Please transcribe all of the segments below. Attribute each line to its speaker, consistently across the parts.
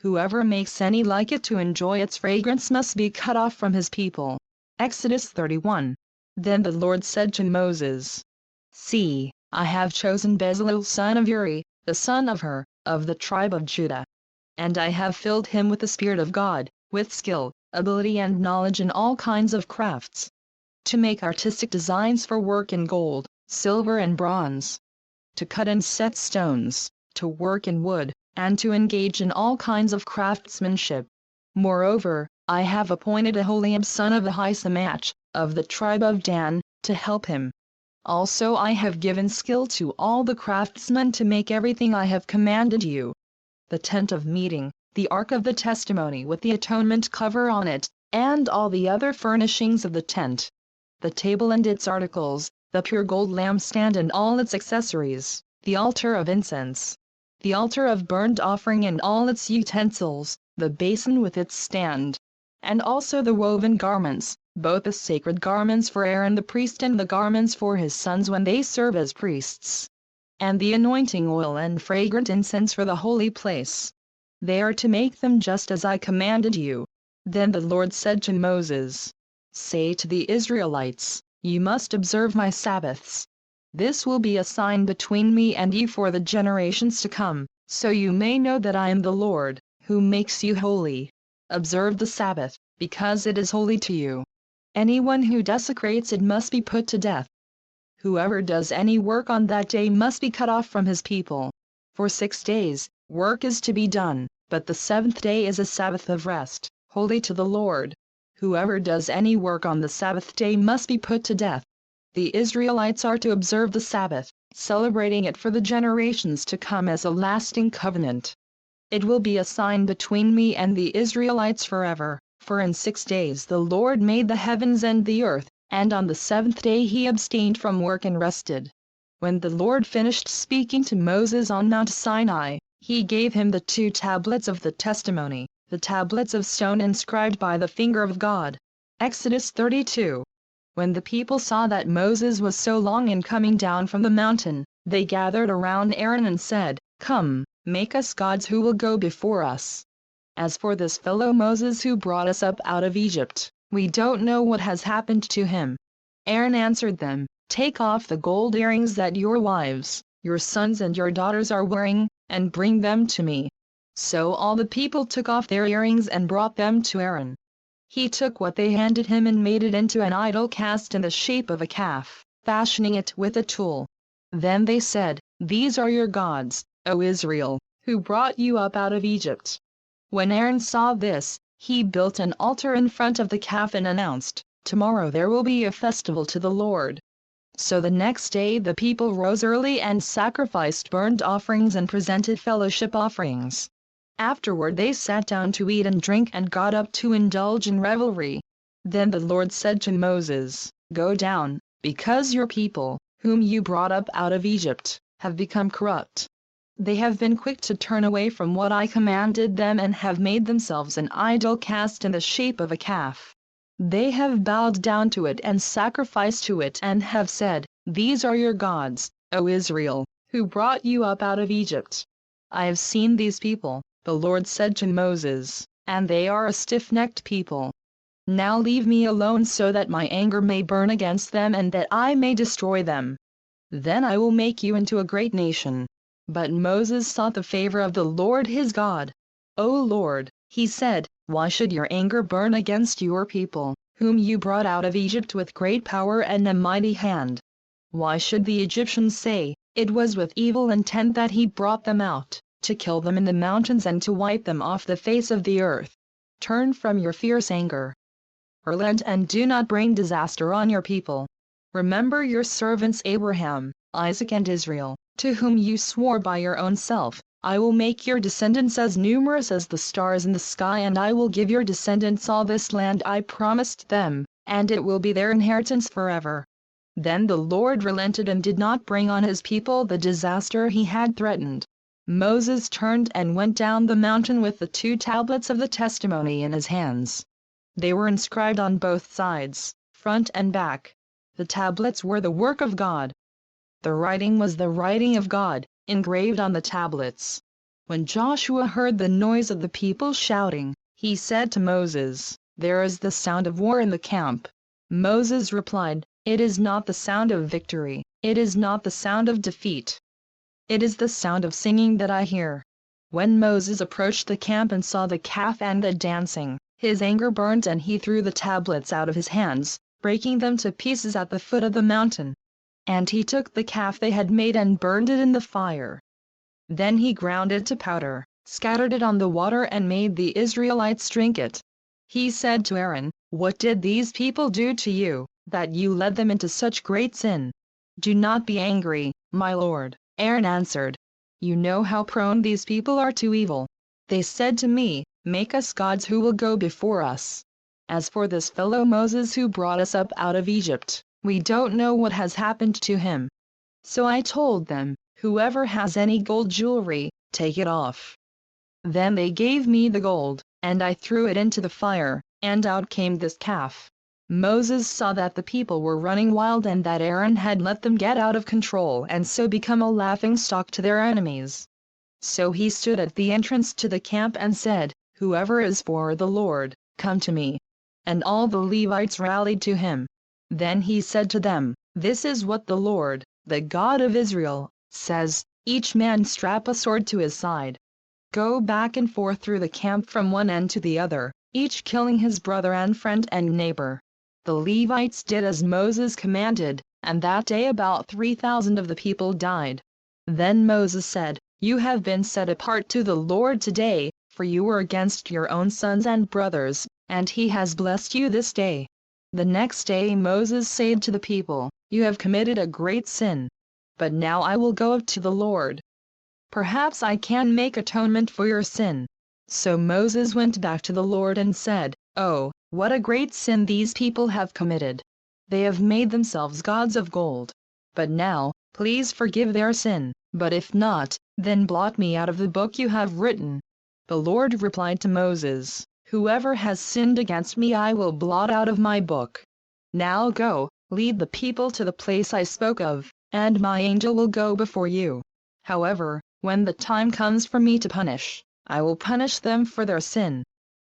Speaker 1: Whoever makes any like it to enjoy its fragrance must be cut off from his people. Exodus 31. Then the Lord said to Moses, See, I have chosen Bezalel son of Uri, the son of Hur, of the tribe of Judah. And I have filled him with the Spirit of God, with skill, ability and knowledge in all kinds of crafts, to make artistic designs for work in gold, silver and bronze, to cut and set stones, to work in wood, and to engage in all kinds of craftsmanship. Moreover, I have appointed Aholiab son of Ahisamach, of the tribe of Dan, to help him. Also I have given skill to all the craftsmen to make everything I have commanded you: the tent of meeting, the ark of the testimony with the atonement cover on it, and all the other furnishings of the tent, the table and its articles, the pure gold lampstand and all its accessories, the altar of incense, the altar of burnt offering and all its utensils, the basin with its stand, and also the woven garments, both the sacred garments for Aaron the priest and the garments for his sons when they serve as priests, and the anointing oil and fragrant incense for the holy place. They are to make them just as I commanded you. Then the Lord said to Moses, Say to the Israelites, You must observe my Sabbaths. This will be a sign between me and you for the generations to come, so you may know that I am the Lord, who makes you holy. Observe the Sabbath, because it is holy to you. Anyone who desecrates it must be put to death. Whoever does any work on that day must be cut off from his people. For 6 days, work is to be done, but the 7th day is a Sabbath of rest, holy to the Lord. Whoever does any work on the Sabbath day must be put to death. The Israelites are to observe the Sabbath, celebrating it for the generations to come as a lasting covenant. It will be a sign between me and the Israelites forever, for in 6 days the Lord made the heavens and the earth, and on the 7th day he abstained from work and rested. When the Lord finished speaking to Moses on Mount Sinai, he gave him the 2 tablets of the testimony, the tablets of stone inscribed by the finger of God. Exodus 32. When the people saw that Moses was so long in coming down from the mountain, they gathered around Aaron and said, Come, make us gods who will go before us. As for this fellow Moses who brought us up out of Egypt, we don't know what has happened to him. Aaron answered them, Take off the gold earrings that your wives, your sons and your daughters are wearing, and bring them to me. So all the people took off their earrings and brought them to Aaron. He took what they handed him and made it into an idol cast in the shape of a calf, fashioning it with a tool. Then they said, These are your gods, O Israel, who brought you up out of Egypt. When Aaron saw this, he built an altar in front of the calf and announced, Tomorrow there will be a festival to the Lord. So the next day the people rose early and sacrificed burnt offerings and presented fellowship offerings. Afterward they sat down to eat and drink and got up to indulge in revelry. Then the Lord said to Moses, Go down, because your people, whom you brought up out of Egypt, have become corrupt. They have been quick to turn away from what I commanded them and have made themselves an idol cast in the shape of a calf. They have bowed down to it and sacrificed to it and have said, These are your gods, O Israel, who brought you up out of Egypt. I have seen these people, the Lord said to Moses, and they are a stiff-necked people. Now leave me alone so that my anger may burn against them and that I may destroy them. Then I will make you into a great nation. But Moses sought the favor of the Lord his God. O Lord, he said, Why should your anger burn against your people, whom you brought out of Egypt with great power and a mighty hand? Why should the Egyptians say, It was with evil intent that he brought them out, to kill them in the mountains and to wipe them off the face of the earth? Turn from your fierce anger. Relent and do not bring disaster on your people. Remember your servants Abraham, Isaac and Israel, to whom you swore by your own self, I will make your descendants as numerous as the stars in the sky, and I will give your descendants all this land I promised them, and it will be their inheritance forever. Then the Lord relented and did not bring on his people the disaster he had threatened. Moses turned and went down the mountain with the 2 tablets of the testimony in his hands. They were inscribed on both sides, front and back. The tablets were the work of God. The writing was the writing of God, engraved on the tablets. When Joshua heard the noise of the people shouting, he said to Moses, "There is the sound of war in the camp." Moses replied, "It is not the sound of victory, it is not the sound of defeat. It is the sound of singing that I hear." When Moses approached the camp and saw the calf and the dancing, his anger burned and he threw the tablets out of his hands, breaking them to pieces at the foot of the mountain. And he took the calf they had made and burned it in the fire. Then he ground it to powder, scattered it on the water and made the Israelites drink it. He said to Aaron, "What did these people do to you, that you led them into such great sin?" "Do not be angry, my lord," Aaron answered. "You know how prone these people are to evil. They said to me, 'Make us gods who will go before us.' As for this fellow Moses who brought us up out of Egypt, we don't know what has happened to him." So I told them, "Whoever has any gold jewelry, take it off." Then they gave me the gold, and I threw it into the fire, and out came this calf. Moses saw that the people were running wild and that Aaron had let them get out of control and so become a laughingstock to their enemies. So he stood at the entrance to the camp and said, "Whoever is for the Lord, come to me." And all the Levites rallied to him. Then he said to them, "This is what the Lord, the God of Israel, says, each man strap a sword to his side. Go back and forth through the camp from one end to the other, each killing his brother and friend and neighbor." The Levites did as Moses commanded, and that day about 3,000 of the people died. Then Moses said, "You have been set apart to the Lord today, for you were against your own sons and brothers, and he has blessed you this day." The next day Moses said to the people, "You have committed a great sin. But now I will go up to the Lord. Perhaps I can make atonement for your sin." So Moses went back to the Lord and said, "Oh, what a great sin these people have committed. They have made themselves gods of gold. But now, please forgive their sin, but if not, then blot me out of the book you have written." The Lord replied to Moses, "Whoever has sinned against me I will blot out of my book. Now go, lead the people to the place I spoke of, and my angel will go before you. However, when the time comes for me to punish, I will punish them for their sin."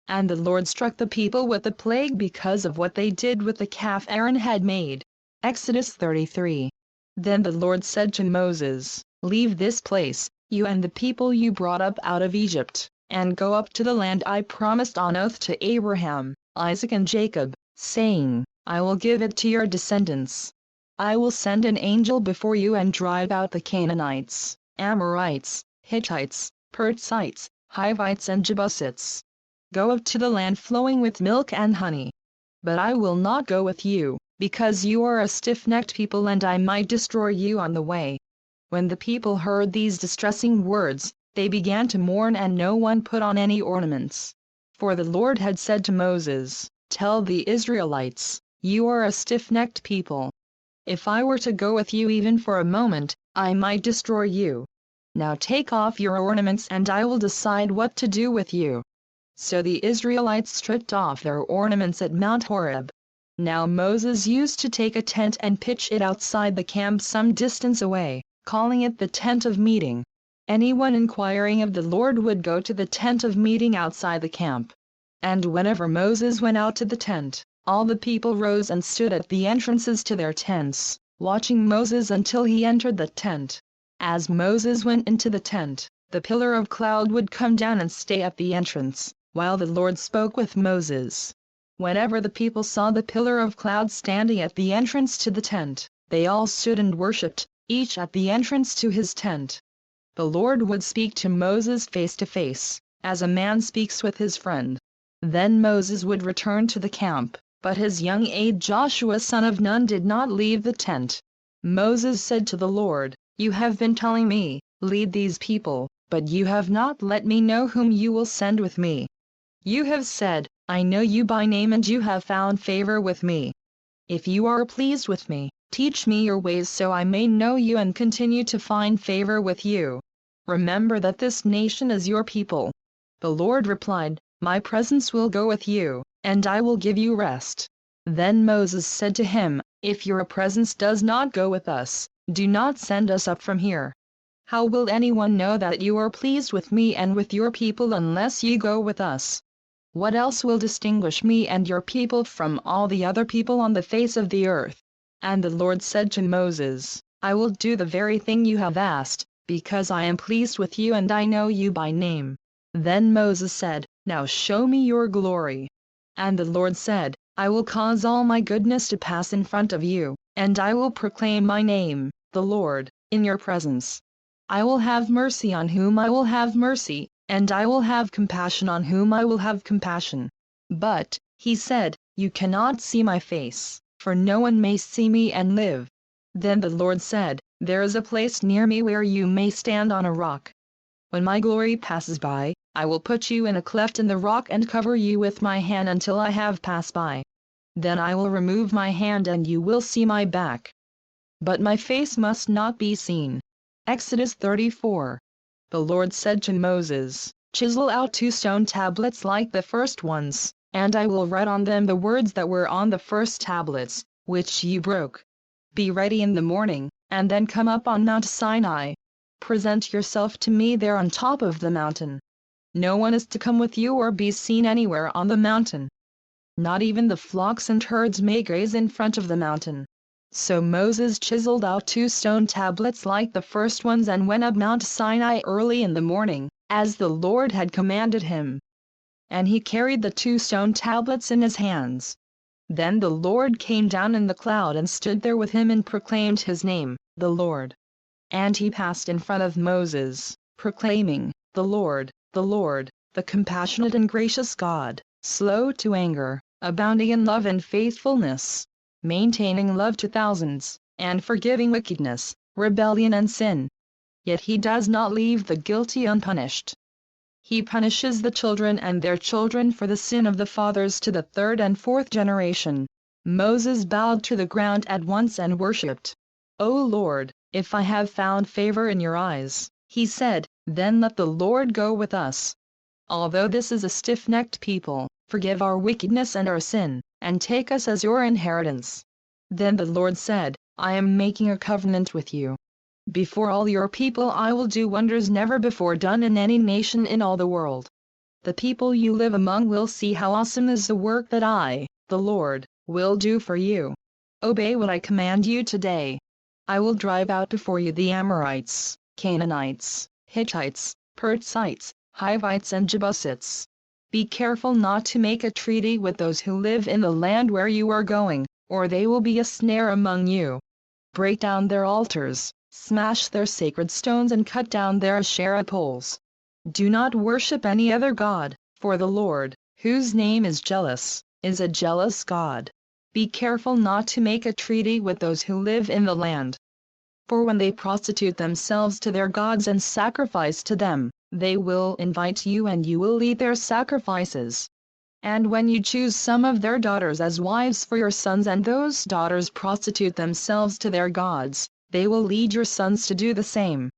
Speaker 1: And the Lord struck the people with the plague because of what they did with the calf Aaron had made. Exodus 33. Then the Lord said to Moses, "Leave this place, you and the people you brought up out of Egypt, and go up to the land I promised on oath to Abraham, Isaac and Jacob, saying, 'I will give it to your descendants.' I will send an angel before you and drive out the Canaanites, Amorites, Hittites, Perizzites, Hivites and Jebusites. Go up to the land flowing with milk and honey. But I will not go with you, because you are a stiff-necked people and I might destroy you on the way." When the people heard these distressing words, they began to mourn and no one put on any ornaments. For the Lord had said to Moses, "Tell the Israelites, you are a stiff-necked people. If I were to go with you even for a moment, I might destroy you. Now take off your ornaments and I will decide what to do with you." So the Israelites stripped off their ornaments at Mount Horeb. Now Moses used to take a tent and pitch it outside the camp some distance away, calling it the tent of meeting. Anyone inquiring of the Lord would go to the tent of meeting outside the camp. And whenever Moses went out to the tent, all the people rose and stood at the entrances to their tents, watching Moses until he entered the tent. As Moses went into the tent, the pillar of cloud would come down and stay at the entrance, while the Lord spoke with Moses. Whenever the people saw the pillar of cloud standing at the entrance to the tent, they all stood and worshipped, each at the entrance to his tent. The Lord would speak to Moses face to face, as a man speaks with his friend. Then Moses would return to the camp, but his young aide Joshua son of Nun did not leave the tent. Moses said to the Lord, "You have been telling me, 'Lead these people,' but you have not let me know whom you will send with me. You have said, 'I know you by name and you have found favor with me.' If you are pleased with me, teach me your ways so I may know you and continue to find favor with you. Remember that this nation is your people." The Lord replied, "My presence will go with you, and I will give you rest." Then Moses said to him, "If your presence does not go with us, do not send us up from here." How will anyone know that you are pleased with me and with your people unless you go with us? What else will distinguish me and your people from all the other people on the face of the earth? And the Lord said to Moses, I will do the very thing you have asked, because I am pleased with you and I know you by name. Then Moses said, Now show me your glory. And the Lord said, I will cause all my goodness to pass in front of you, and I will proclaim my name, the Lord, in your presence. I will have mercy on whom I will have mercy, and I will have compassion on whom I will have compassion. But, he said, you cannot see my face, for no one may see me and live. Then the Lord said, There is a place near me where you may stand on a rock. When my glory passes by, I will put you in a cleft in the rock and cover you with my hand until I have passed by. Then I will remove my hand and you will see my back. But my face must not be seen. Exodus 34. The Lord said to Moses, Chisel out 2 stone tablets like the first ones, and I will write on them the words that were on the first tablets, which you broke. Be ready in the morning, and then come up on Mount Sinai. Present yourself to me there on top of the mountain. No one is to come with you or be seen anywhere on the mountain. Not even the flocks and herds may graze in front of the mountain. So Moses chiseled out 2 stone tablets like the first ones and went up Mount Sinai early in the morning, as the Lord had commanded him. And he carried the 2 stone tablets in his hands. Then the Lord came down in the cloud and stood there with him and proclaimed his name, the Lord. And he passed in front of Moses, proclaiming, the Lord, the compassionate and gracious God, slow to anger, abounding in love and faithfulness, maintaining love to thousands, and forgiving wickedness, rebellion and sin. Yet he does not leave the guilty unpunished. He punishes the children and their children for the sin of the fathers to the 3rd and 4th generation. Moses bowed to the ground at once and worshipped. O Lord, if I have found favor in your eyes, he said, then let the Lord go with us. Although this is a stiff-necked people, forgive our wickedness and our sin, and take us as your inheritance. Then the Lord said, I am making a covenant with you. Before all your people I will do wonders never before done in any nation in all the world. The people you live among will see how awesome is the work that I, the Lord, will do for you. Obey what I command you today. I will drive out before you the Amorites, Canaanites, Hittites, Perizzites, Hivites and Jebusites. Be careful not to make a treaty with those who live in the land where you are going, or they will be a snare among you. Break down their altars, smash their sacred stones and cut down their Asherah poles. Do not worship any other god, for the Lord, whose name is jealous, is a jealous God. Be careful not to make a treaty with those who live in the land. For when they prostitute themselves to their gods and sacrifice to them, they will invite you and you will eat their sacrifices. And when you choose some of their daughters as wives for your sons and those daughters prostitute themselves to their gods, they will lead your sons to do the same.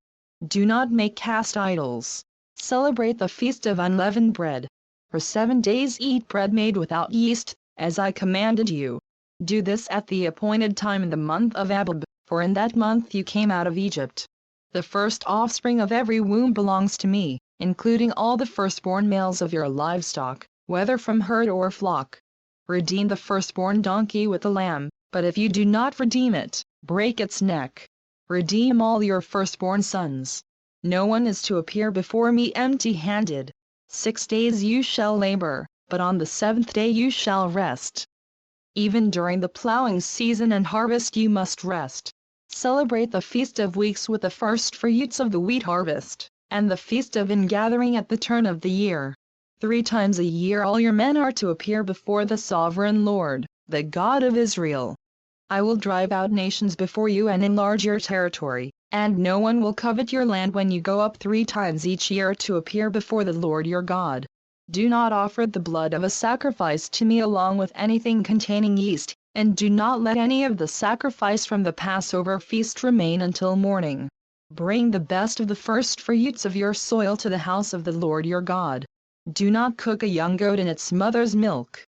Speaker 1: Do not make cast idols. Celebrate the feast of unleavened bread. For 7 days eat bread made without yeast, as I commanded you. Do this at the appointed time in the month of Abib, for in that month you came out of Egypt. The first offspring of every womb belongs to me, including all the firstborn males of your livestock, whether from herd or flock. Redeem the firstborn donkey with the lamb, but if you do not redeem it, break its neck. Redeem all your firstborn sons. No one is to appear before me empty-handed. 6 days you shall labor, but on the 7th day you shall rest. Even during the plowing season and harvest you must rest. Celebrate the Feast of Weeks with the first fruits of the wheat harvest, and the Feast of Ingathering at the turn of the year. 3 times a year all your men are to appear before the Sovereign Lord, the God of Israel. I will drive out nations before you and enlarge your territory, and no one will covet your land when you go up 3 times each year to appear before the Lord your God. Do not offer the blood of a sacrifice to me along with anything containing yeast, and do not let any of the sacrifice from the Passover feast remain until morning. Bring the best of the first fruits of your soil to the house of the Lord your God. Do not cook a young goat in its mother's milk.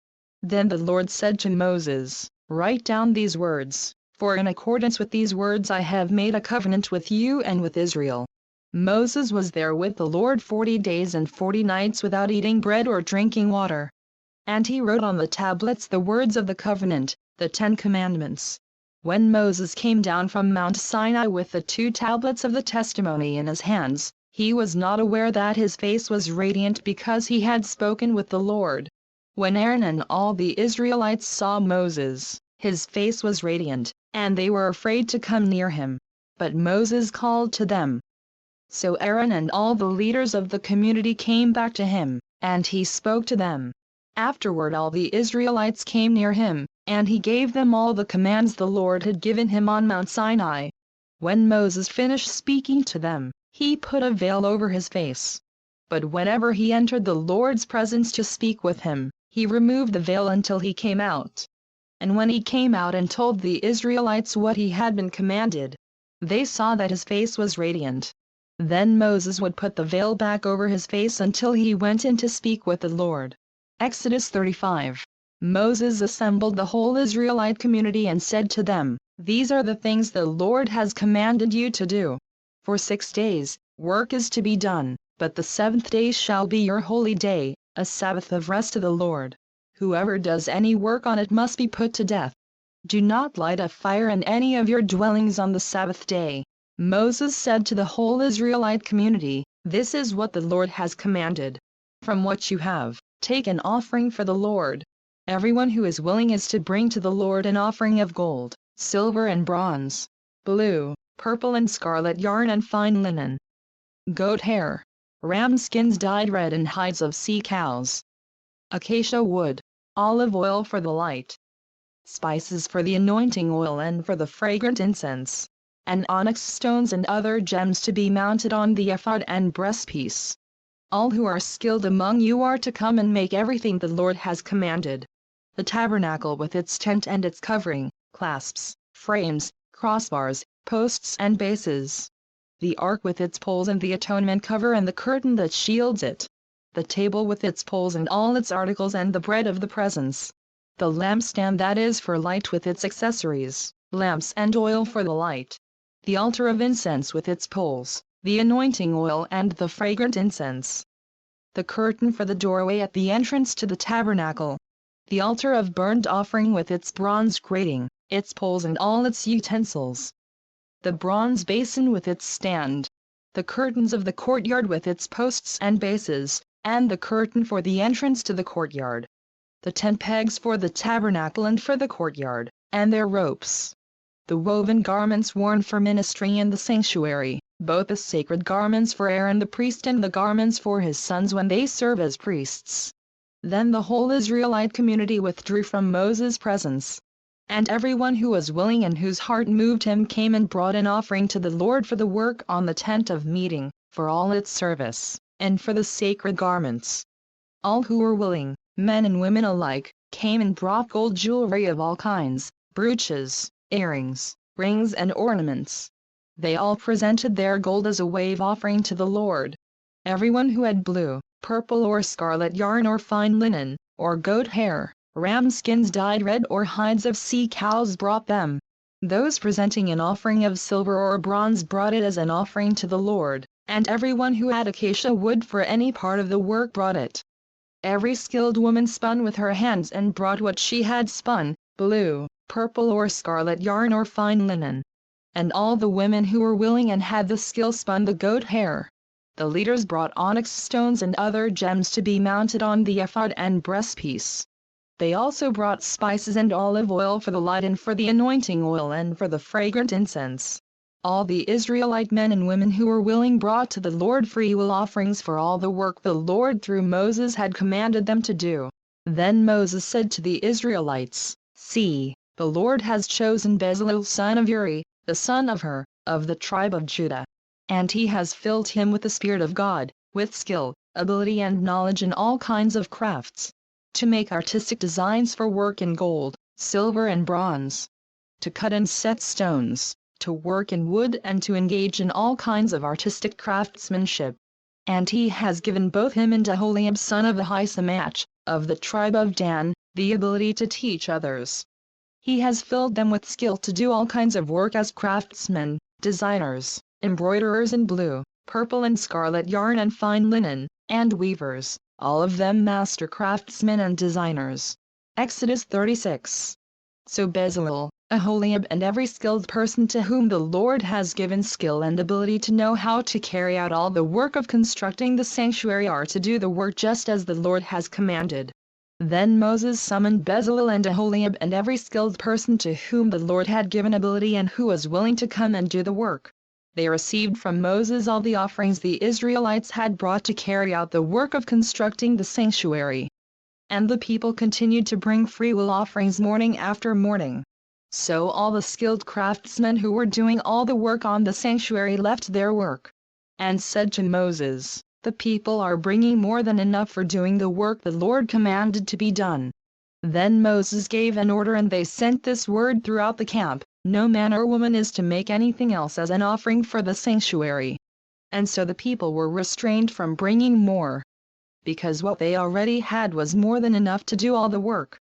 Speaker 1: Then the Lord said to Moses, Write down these words, for in accordance with these words I have made a covenant with you and with Israel. Moses was there with the Lord 40 days and 40 nights without eating bread or drinking water. And he wrote on the tablets the words of the covenant, the 10 Commandments. When Moses came down from Mount Sinai with the 2 tablets of the testimony in his hands, he was not aware that his face was radiant because he had spoken with the Lord. When Aaron and all the Israelites saw Moses, his face was radiant, and they were afraid to come near him. But Moses called to them. So Aaron and all the leaders of the community came back to him, and he spoke to them. Afterward all the Israelites came near him, and he gave them all the commands the Lord had given him on Mount Sinai. When Moses finished speaking to them, he put a veil over his face. But whenever he entered the Lord's presence to speak with him, he removed the veil until he came out. And when he came out and told the Israelites what he had been commanded, they saw that his face was radiant. Then Moses would put the veil back over his face until he went in to speak with the Lord. Exodus 35. Moses assembled the whole Israelite community and said to them, "These are the things the Lord has commanded you to do. For 6 days, work is to be done, but the 7th day shall be your holy day, a Sabbath of rest to the Lord. Whoever does any work on it must be put to death. Do not light a fire in any of your dwellings on the Sabbath day." Moses said to the whole Israelite community, "This is what the Lord has commanded. From what you have, take an offering for the Lord. Everyone who is willing is to bring to the Lord an offering of gold, silver and bronze, blue, purple and scarlet yarn and fine linen, goat hair, ram skins dyed red and hides of sea cows, acacia wood, olive oil for the light, spices for the anointing oil and for the fragrant incense, and onyx stones and other gems to be mounted on the ephod and breastpiece. All who are skilled among you are to come and make everything the Lord has commanded: the tabernacle with its tent and its covering, clasps, frames, crossbars, posts and bases, the ark with its poles and the atonement cover and the curtain that shields it, the table with its poles and all its articles and the bread of the presence, the lampstand that is for light with its accessories, lamps and oil for the light, the altar of incense with its poles, the anointing oil and the fragrant incense, the curtain for the doorway at the entrance to the tabernacle, the altar of burnt offering with its bronze grating, its poles and all its utensils, the bronze basin with its stand, the curtains of the courtyard with its posts and bases, and the curtain for the entrance to the courtyard, the tent pegs for the tabernacle and for the courtyard, and their ropes, the woven garments worn for ministry in the sanctuary, both the sacred garments for Aaron the priest and the garments for his sons when they serve as priests. Then the whole Israelite community withdrew from Moses' presence. And everyone who was willing and whose heart moved him came and brought an offering to the Lord for the work on the tent of meeting, for all its service, and for the sacred garments. All who were willing, men and women alike, came and brought gold jewelry of all kinds, brooches, earrings, rings and ornaments. They all presented their gold as a wave offering to the Lord. Everyone who had blue, purple or scarlet yarn or fine linen, or goat hair, ram skins dyed red or hides of sea cows brought them. Those presenting an offering of silver or bronze brought it as an offering to the Lord, and everyone who had acacia wood for any part of the work brought it. Every skilled woman spun with her hands and brought what she had spun, blue, purple or scarlet yarn or fine linen. And all the women who were willing and had the skill spun the goat hair. The leaders brought onyx stones and other gems to be mounted on the ephod and breastpiece. They also brought spices and olive oil for the light and for the anointing oil and for the fragrant incense. All the Israelite men and women who were willing brought to the Lord freewill offerings for all the work the Lord through Moses had commanded them to do. Then Moses said to the Israelites, "See, the Lord has chosen Bezalel son of Uri, the son of Hur, of the tribe of Judah. And he has filled him with the Spirit of God, with skill, ability and knowledge in all kinds of crafts, to make artistic designs for work in gold, silver and bronze, to cut and set stones, to work in wood and to engage in all kinds of artistic craftsmanship. And he has given both him and Aholiab son of Ahisamach, of the tribe of Dan, the ability to teach others. He has filled them with skill to do all kinds of work as craftsmen, designers, embroiderers in blue, purple and scarlet yarn and fine linen, and weavers, all of them master craftsmen and designers. Exodus 36. So Bezalel, Aholiab and every skilled person to whom the Lord has given skill and ability to know how to carry out all the work of constructing the sanctuary are to do the work just as the Lord has commanded. Then Moses summoned Bezalel and Aholiab and every skilled person to whom the Lord had given ability and who was willing to come and do the work. They received from Moses all the offerings the Israelites had brought to carry out the work of constructing the sanctuary. And the people continued to bring freewill offerings morning after morning. So all the skilled craftsmen who were doing all the work on the sanctuary left their work, and said to Moses, "The people are bringing more than enough for doing the work the Lord commanded to be done." Then Moses gave an order and they sent this word throughout the camp, "No man or woman is to make anything else as an offering for the sanctuary." And so the people were restrained from bringing more, because what they already had was more than enough to do all the work.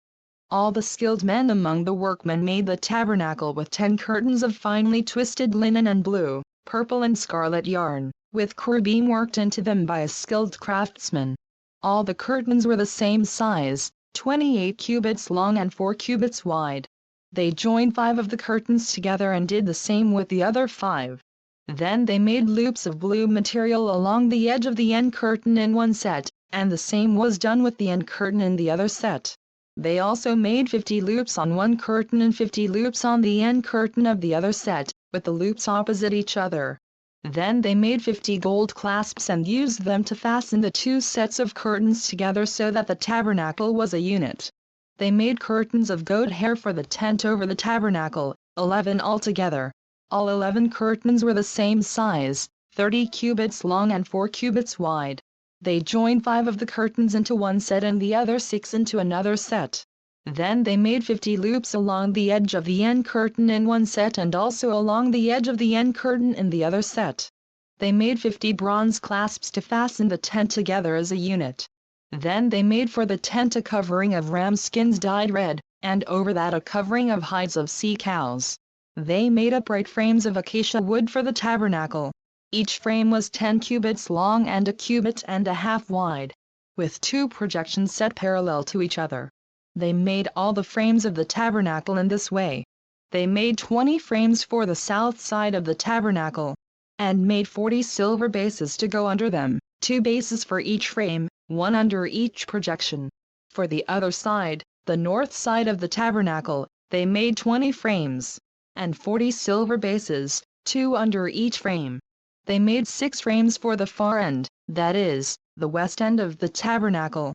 Speaker 1: All the skilled men among the workmen made the tabernacle with 10 curtains of finely twisted linen and blue, purple and scarlet yarn, with cherubim worked into them by a skilled craftsman. All the curtains were the same size, 28 cubits long and 4 cubits wide. They joined 5 of the curtains together and did the same with the other 5. Then they made loops of blue material along the edge of the end curtain in one set, and the same was done with the end curtain in the other set. They also made 50 loops on one curtain and 50 loops on the end curtain of the other set, with the loops opposite each other. Then they made 50 gold clasps and used them to fasten the 2 sets of curtains together so that the tabernacle was a unit. They made curtains of goat hair for the tent over the tabernacle, 11 altogether. All 11 curtains were the same size, 30 cubits long and 4 cubits wide. They joined 5 of the curtains into one set and the other 6 into another set. Then they made 50 loops along the edge of the end curtain in one set and also along the edge of the end curtain in the other set. They made 50 bronze clasps to fasten the tent together as a unit. Then they made for the tent a covering of ram skins dyed red, and over that a covering of hides of sea cows. They made upright frames of acacia wood for the tabernacle. Each frame was 10 cubits long and a cubit and a half wide, with 2 projections set parallel to each other. They made all the frames of the tabernacle in this way. They made 20 frames for the south side of the tabernacle, and made 40 silver bases to go under them, 2 bases for each frame, 1 under each projection. For the other side, the north side of the tabernacle, they made 20 frames, and 40 silver bases, 2 under each frame. They made 6 frames for the far end, that is, the west end of the tabernacle,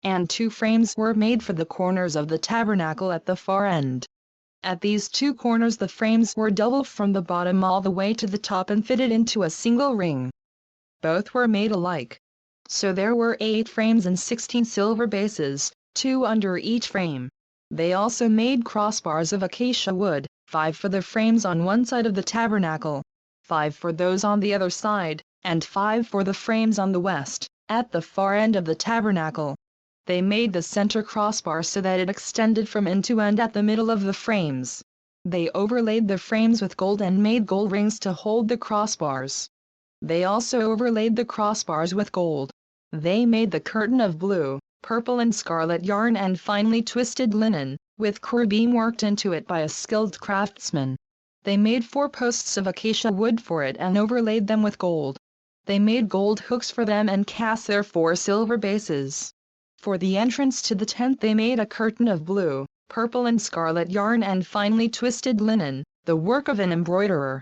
Speaker 1: and 2 frames were made for the corners of the tabernacle at the far end. At these 2 corners the frames were double from the bottom all the way to the top and fitted into a single ring. Both were made alike. So there were 8 frames and 16 silver bases, 2 under each frame. They also made crossbars of acacia wood, 5 for the frames on one side of the tabernacle, 5 for those on the other side, and 5 for the frames on the west, at the far end of the tabernacle. They made the center crossbar so that it extended from end to end at the middle of the frames. They overlaid the frames with gold and made gold rings to hold the crossbars. They also overlaid the crossbars with gold. They made the curtain of blue, purple and scarlet yarn and finely twisted linen, with cherubim worked into it by a skilled craftsman. They made 4 posts of acacia wood for it and overlaid them with gold. They made gold hooks for them and cast their 4 silver bases. For the entrance to the tent they made a curtain of blue, purple and scarlet yarn and finely twisted linen, the work of an embroiderer.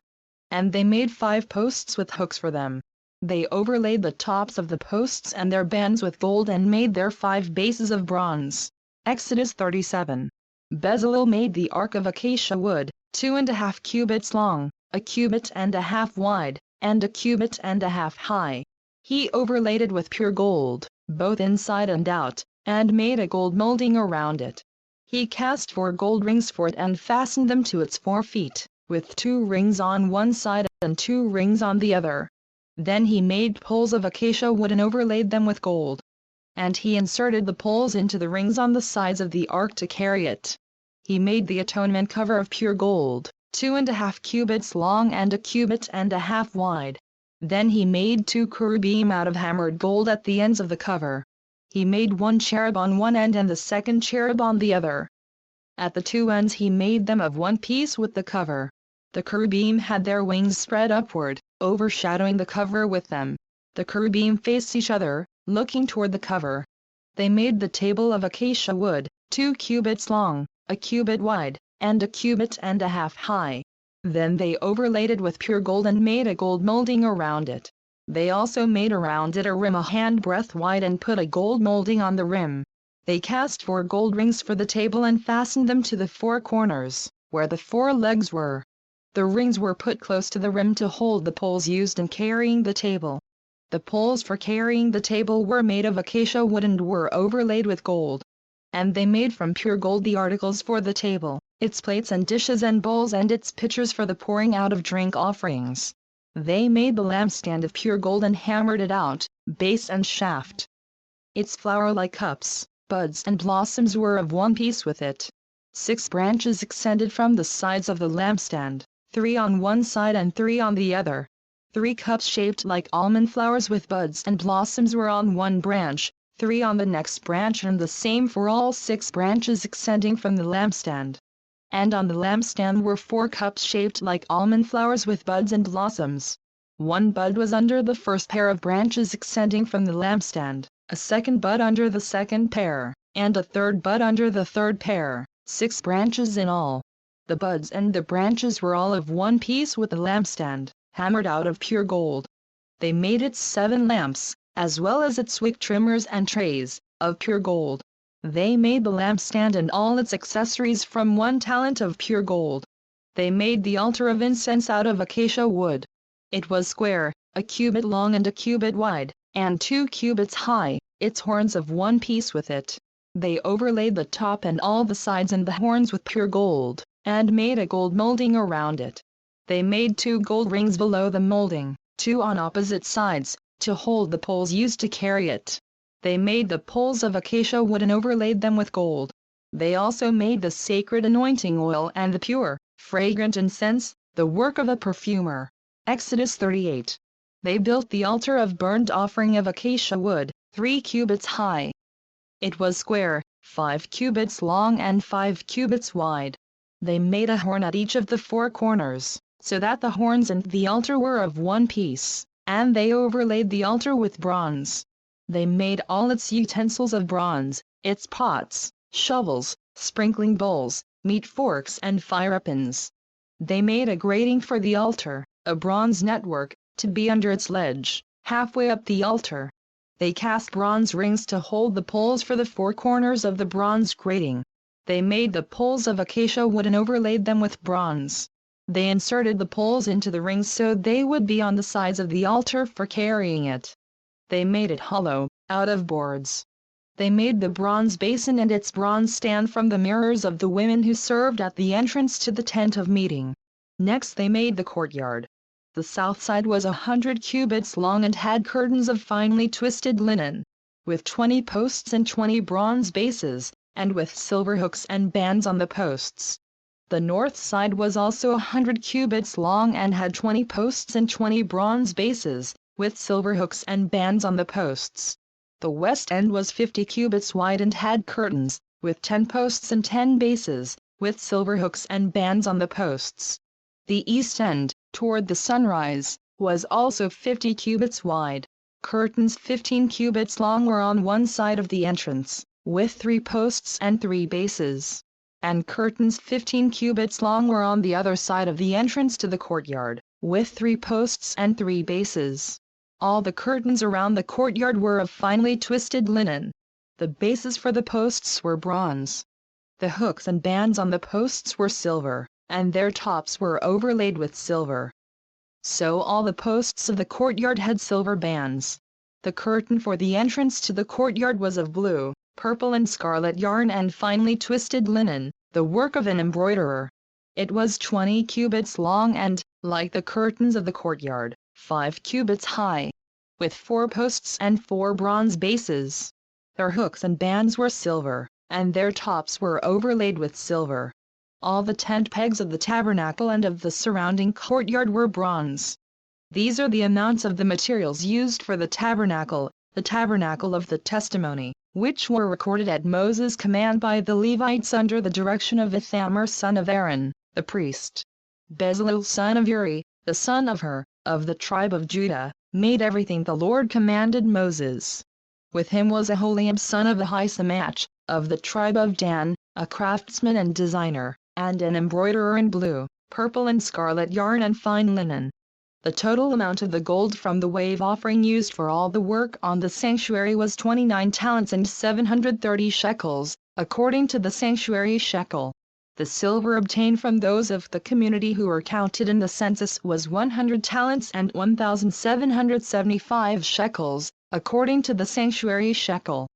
Speaker 1: And they made 5 posts with hooks for them. They overlaid the tops of the posts and their bands with gold and made their 5 bases of bronze. Exodus 37. Bezalel made the ark of acacia wood, 2.5 cubits long, a cubit and a half wide, and a cubit and a half high. He overlaid it with pure gold, both inside and out, and made a gold molding around it. He cast 4 gold rings for it and fastened them to its 4 feet, with 2 rings on one side and 2 rings on the other. Then he made poles of acacia wood and overlaid them with gold. And he inserted the poles into the rings on the sides of the ark to carry it. He made the atonement cover of pure gold, 2.5 cubits long and a cubit and a half wide. Then he made 2 cherubim out of hammered gold at the ends of the cover. He made 1 cherub on one end and the second cherub on the other. At the 2 ends he made them of one piece with the cover. The cherubim had their wings spread upward, overshadowing the cover with them. The cherubim faced each other, looking toward the cover. They made the table of acacia wood, 2 cubits long, a cubit wide, and a cubit and a half high. Then they overlaid it with pure gold and made a gold molding around it. They also made around it a rim a handbreadth wide and put a gold molding on the rim. They cast 4 gold rings for the table and fastened them to the 4 corners, where the 4 legs were. The rings were put close to the rim to hold the poles used in carrying the table. The poles for carrying the table were made of acacia wood and were overlaid with gold. And they made from pure gold the articles for the table, its plates and dishes and bowls and its pitchers for the pouring out of drink offerings. They made the lampstand of pure gold and hammered it out, base and shaft. Its flower-like cups, buds and blossoms were of one piece with it. 6 branches extended from the sides of the lampstand, 3 on one side and 3 on the other. 3 cups shaped like almond flowers with buds and blossoms were on one branch, 3 on the next branch and the same for all 6 branches extending from the lampstand. And on the lampstand were 4 cups shaped like almond flowers with buds and blossoms. 1 bud was under the first pair of branches extending from the lampstand, a second bud under the second pair, and a third bud under the third pair, 6 branches in all. The buds and the branches were all of one piece with the lampstand, hammered out of pure gold. They made its 7 lamps, as well as its wick trimmers and trays, of pure gold. They made the lampstand and all its accessories from 1 talent of pure gold. They made the altar of incense out of acacia wood. It was square, a cubit long and a cubit wide, and 2 cubits high, its horns of one piece with it. They overlaid the top and all the sides and the horns with pure gold, and made a gold molding around it. They made 2 gold rings below the molding, 2 on opposite sides, to hold the poles used to carry it. They made the poles of acacia wood and overlaid them with gold. They also made the sacred anointing oil and the pure, fragrant incense, the work of a perfumer. Exodus 38. They built the altar of burnt offering of acacia wood, 3 cubits high. It was square, 5 cubits long and 5 cubits wide. They made a horn at each of the 4 corners, so that the horns and the altar were of one piece, and they overlaid the altar with bronze. They made all its utensils of bronze, its pots, shovels, sprinkling bowls, meat forks and fire pans. They made a grating for the altar, a bronze network, to be under its ledge, halfway up the altar. They cast bronze rings to hold the poles for the 4 corners of the bronze grating. They made the poles of acacia wood and overlaid them with bronze. They inserted the poles into the rings so they would be on the sides of the altar for carrying it. They made it hollow, out of boards. They made the bronze basin and its bronze stand from the mirrors of the women who served at the entrance to the tent of meeting. Next they made the courtyard. The south side was 100 cubits long and had curtains of finely twisted linen, with 20 posts and 20 bronze bases, and with silver hooks and bands on the posts. The north side was also 100 cubits long and had 20 posts and 20 bronze bases, with silver hooks and bands on the posts. The west end was 50 cubits wide and had curtains, with 10 posts and 10 bases, with silver hooks and bands on the posts. The east end, toward the sunrise, was also 50 cubits wide. Curtains 15 cubits long were on one side of the entrance, with 3 posts and 3 bases. And curtains 15 cubits long were on the other side of the entrance to the courtyard, with 3 posts and 3 bases. All the curtains around the courtyard were of finely twisted linen. The bases for the posts were bronze. The hooks and bands on the posts were silver, and their tops were overlaid with silver. So all the posts of the courtyard had silver bands. The curtain for the entrance to the courtyard was of blue, purple and scarlet yarn and finely twisted linen, the work of an embroiderer. It was 20 cubits long and, like the curtains of the courtyard, 5 cubits high, with 4 posts and 4 bronze bases. Their hooks and bands were silver, and their tops were overlaid with silver. All the tent pegs of the tabernacle and of the surrounding courtyard were bronze. These are the amounts of the materials used for the tabernacle of the testimony, which were recorded at Moses' command by the Levites under the direction of Ithamar son of Aaron, the priest. Bezalel son of Uri, the son of Hur, of the tribe of Judah, made everything the Lord commanded Moses. With him was Aholiab son of Ahisamach, of the tribe of Dan, a craftsman and designer, and an embroiderer in blue, purple and scarlet yarn and fine linen. The total amount of the gold from the wave offering used for all the work on the sanctuary was 29 talents and 730 shekels, according to the sanctuary shekel. The silver obtained from those of the community who were counted in the census was 100 talents and 1,775 shekels, according to the sanctuary shekel.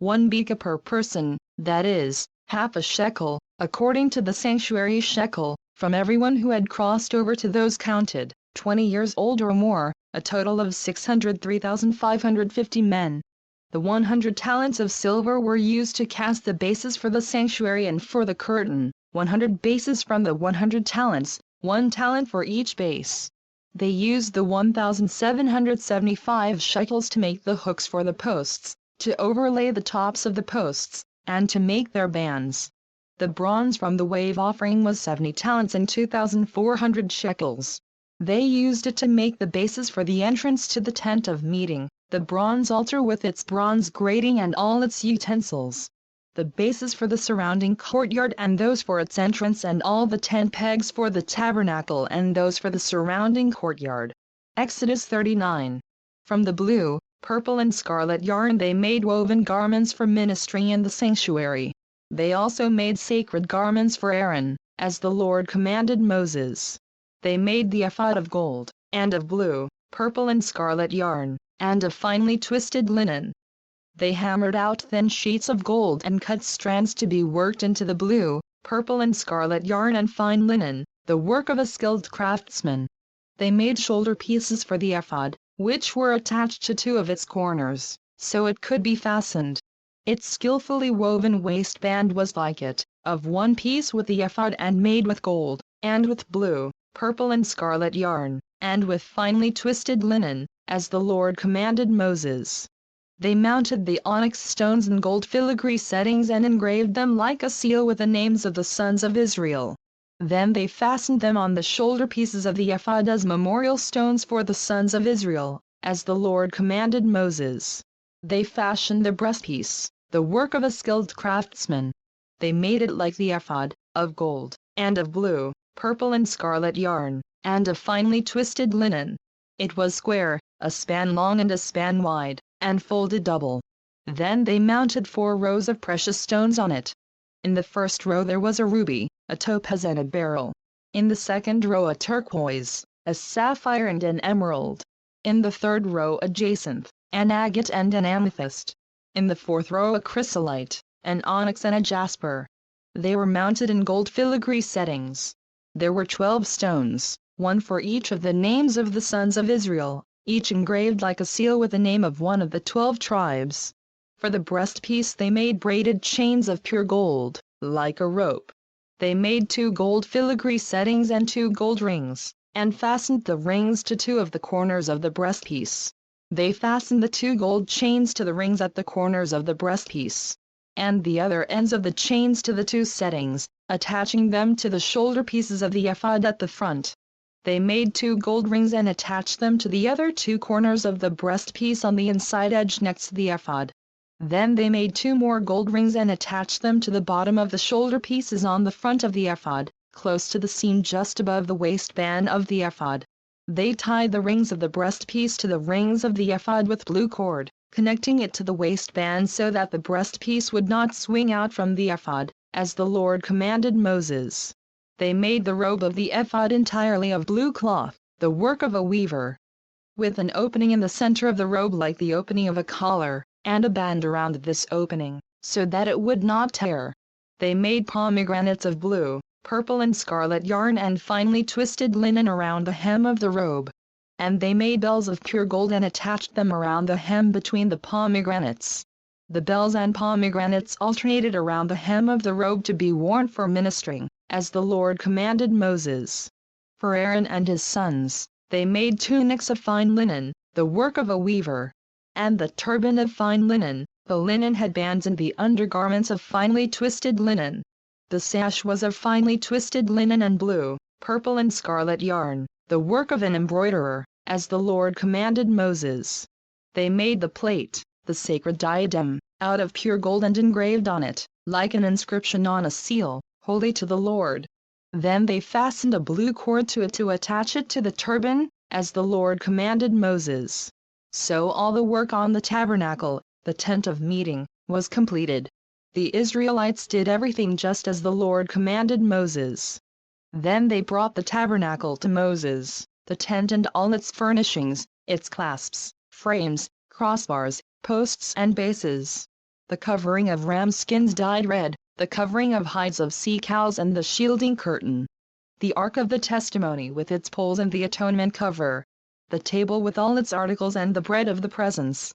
Speaker 1: 1 beka per person, that is, half a shekel, according to the sanctuary shekel, from everyone who had crossed over to those counted, 20 years old or more, a total of 603,550 men. The 100 talents of silver were used to cast the bases for the sanctuary and for the curtain, 100 bases from the 100 talents, 1 talent for each base. They used the 1,775 shekels to make the hooks for the posts, to overlay the tops of the posts, and to make their bands. The bronze from the wave offering was 70 talents and 2,400 shekels. They used it to make the bases for the entrance to the tent of meeting, the bronze altar with its bronze grating and all its utensils, the bases for the surrounding courtyard and those for its entrance and all the tent pegs for the tabernacle and those for the surrounding courtyard. Exodus 39. From the blue, purple and scarlet yarn they made woven garments for ministry in the sanctuary. They also made sacred garments for Aaron, as the Lord commanded Moses. They made the ephod of gold, and of blue, purple and scarlet yarn, and of finely twisted linen. They hammered out thin sheets of gold and cut strands to be worked into the blue, purple and scarlet yarn and fine linen, the work of a skilled craftsman. They made shoulder pieces for the ephod, which were attached to 2 of its corners, so it could be fastened. Its skillfully woven waistband was like it, of 1 piece with the ephod and made with gold, and with blue, purple and scarlet yarn, and with finely twisted linen, as the Lord commanded Moses. They mounted the onyx stones in gold filigree settings and engraved them like a seal with the names of the sons of Israel. Then they fastened them on the shoulder pieces of the ephod as memorial stones for the sons of Israel, as the Lord commanded Moses. They fashioned the breastpiece, the work of a skilled craftsman. They made it like the ephod, of gold, and of blue, purple and scarlet yarn, and of finely twisted linen. It was square, a span long and a span wide, and folded double. Then they mounted 4 rows of precious stones on it. In the first row there was a ruby, a topaz and a beryl. In the second row a turquoise, a sapphire and an emerald. In the third row a jacinth, an agate and an amethyst. In the fourth row a chrysolite, an onyx and a jasper. They were mounted in gold filigree settings. There were 12 stones, 1 for each of the names of the sons of Israel, each engraved like a seal with the name of one of the 12 tribes. For the breastpiece they made braided chains of pure gold, like a rope. They made 2 gold filigree settings and 2 gold rings, and fastened the rings to 2 of the corners of the breastpiece. They fastened the 2 gold chains to the rings at the corners of the breastpiece, and the other ends of the chains to the 2 settings, attaching them to the shoulder pieces of the ephod at the front. They made 2 gold rings and attached them to the other 2 corners of the breastpiece on the inside edge next to the ephod. Then they made 2 more gold rings and attached them to the bottom of the shoulder pieces on the front of the ephod, close to the seam just above the waistband of the ephod. They tied the rings of the breastpiece to the rings of the ephod with blue cord, connecting it to the waistband so that the breastpiece would not swing out from the ephod, as the Lord commanded Moses. They made the robe of the ephod entirely of blue cloth, the work of a weaver, with an opening in the center of the robe like the opening of a collar, and a band around this opening, so that it would not tear. They made pomegranates of blue, purple and scarlet yarn and finely twisted linen around the hem of the robe. And they made bells of pure gold and attached them around the hem between the pomegranates. The bells and pomegranates alternated around the hem of the robe to be worn for ministering, as the Lord commanded Moses. For Aaron and his sons, They made tunics of fine linen, the work of a weaver, and the turban of fine linen, the linen headbands and the undergarments of finely twisted linen. The sash was of finely twisted linen and blue, purple and scarlet yarn, the work of an embroiderer, as the Lord commanded Moses. They made the plate, the sacred diadem, out of pure gold and engraved on it, like an inscription on a seal, holy to the Lord. Then they fastened a blue cord to it to attach it to the turban, as the Lord commanded Moses. So all the work on the tabernacle, the tent of meeting, was completed. The Israelites did everything just as the Lord commanded Moses. Then they brought the tabernacle to Moses, the tent and all its furnishings, its clasps, frames, crossbars, posts and bases. The covering of ram skins dyed red, the covering of hides of sea cows and the shielding curtain. The ark of the testimony with its poles and the atonement cover. The table with all its articles and the bread of the presence.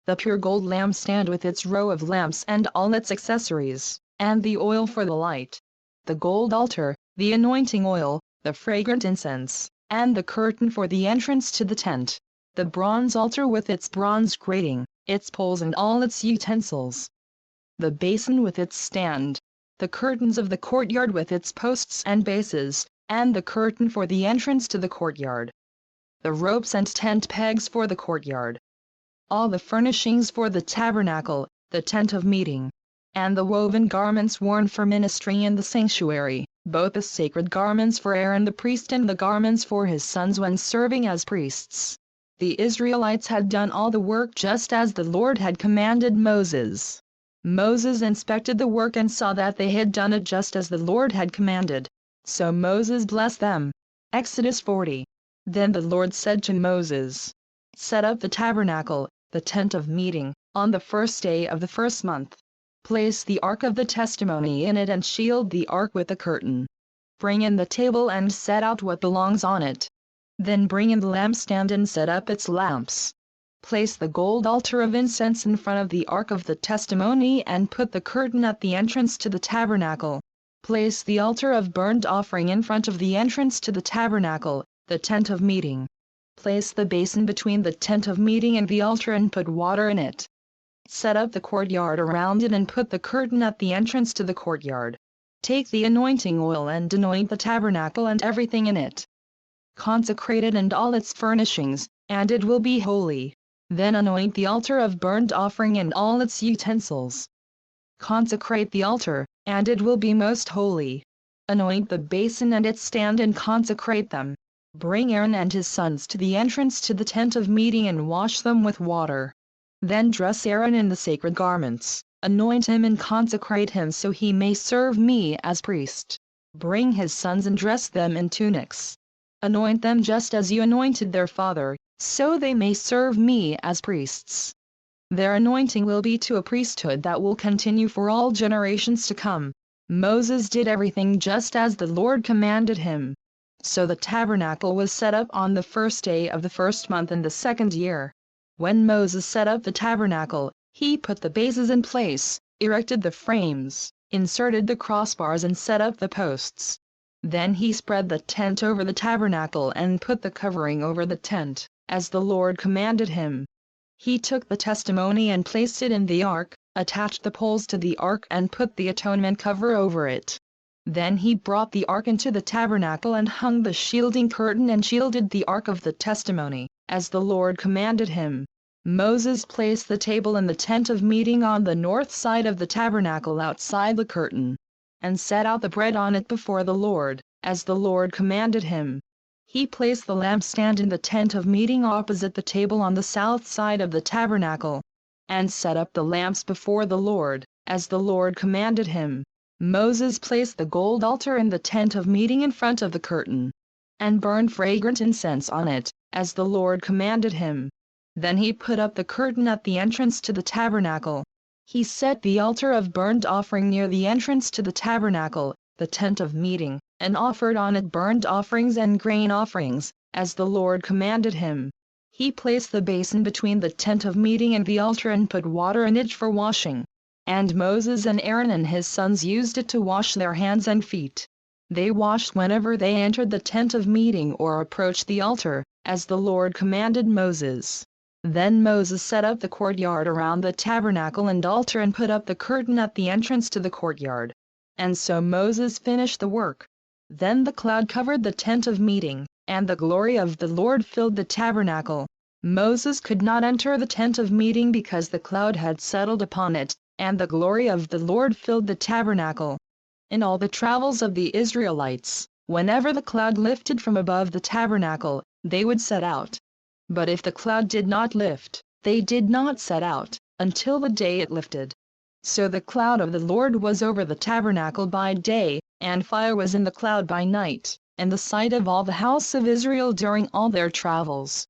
Speaker 1: The pure gold lampstand with its row of lamps and all its accessories, and the oil for the light. The gold altar, the anointing oil, the fragrant incense, and the curtain for the entrance to the tent. The bronze altar with its bronze grating, its poles and all its utensils. The basin with its stand. The curtains of the courtyard with its posts and bases, and the curtain for the entrance to the courtyard. The ropes and tent pegs for the courtyard. All the furnishings for the tabernacle, the tent of meeting, and the woven garments worn for ministry in the sanctuary, both the sacred garments for Aaron the priest and the garments for his sons when serving as priests. The Israelites had done all the work just as the Lord had commanded Moses. Moses inspected the work and saw that they had done it just as the Lord had commanded. So Moses blessed them. Exodus 40. Then the Lord said to Moses, "Set up the tabernacle, the tent of meeting, on the first day of the first month. Place the ark of the testimony in it and shield the ark with a curtain. Bring in the table and set out what belongs on it. Then bring in the lampstand and set up its lamps. Place the gold altar of incense in front of the ark of the testimony and put the curtain at the entrance to the tabernacle. Place the altar of burnt offering in front of the entrance to the tabernacle, the tent of meeting. Place the basin between the tent of meeting and the altar and put water in it. Set up the courtyard around it and put the curtain at the entrance to the courtyard. Take the anointing oil and anoint the tabernacle and everything in it. Consecrate it and all its furnishings, and it will be holy. Then anoint the altar of burnt offering and all its utensils. Consecrate the altar, and it will be most holy. Anoint the basin and its stand and consecrate them. Bring Aaron and his sons to the entrance to the tent of meeting and wash them with water. Then dress Aaron in the sacred garments, anoint him and consecrate him so he may serve me as priest. Bring his sons and dress them in tunics. Anoint them just as you anointed their father, so they may serve me as priests. Their anointing will be to a priesthood that will continue for all generations to come." Moses did everything just as the Lord commanded him. So the tabernacle was set up on the first day of the first month in the second year. When Moses set up the tabernacle, he put the bases in place, erected the frames, inserted the crossbars and set up the posts. Then he spread the tent over the tabernacle and put the covering over the tent, as the Lord commanded him. He took the testimony and placed it in the ark, attached the poles to the ark and put the atonement cover over it. Then he brought the ark into the tabernacle and hung the shielding curtain and shielded the ark of the testimony, as the Lord commanded him. Moses placed the table in the tent of meeting on the north side of the tabernacle outside the curtain, and set out the bread on it before the Lord, as the Lord commanded him. He placed the lampstand in the tent of meeting opposite the table on the south side of the tabernacle, and set up the lamps before the Lord, as the Lord commanded him. Moses placed the gold altar in the tent of meeting in front of the curtain, and burned fragrant incense on it, as the Lord commanded him. Then he put up the curtain at the entrance to the tabernacle. He set the altar of burnt offering near the entrance to the tabernacle, the tent of meeting, and offered on it burnt offerings and grain offerings, as the Lord commanded him. He placed the basin between the tent of meeting and the altar and put water in it for washing. And Moses and Aaron and his sons used it to wash their hands and feet. They washed whenever they entered the tent of meeting or approached the altar, as the Lord commanded Moses. Then Moses set up the courtyard around the tabernacle and altar and put up the curtain at the entrance to the courtyard. And so Moses finished the work. Then the cloud covered the tent of meeting, and the glory of the Lord filled the tabernacle. Moses could not enter the tent of meeting because the cloud had settled upon it, and the glory of the Lord filled the tabernacle. In all the travels of the Israelites, whenever the cloud lifted from above the tabernacle, they would set out. But if the cloud did not lift, they did not set out, until the day it lifted. So the cloud of the Lord was over the tabernacle by day, and fire was in the cloud by night, in the sight of all the house of Israel during all their travels.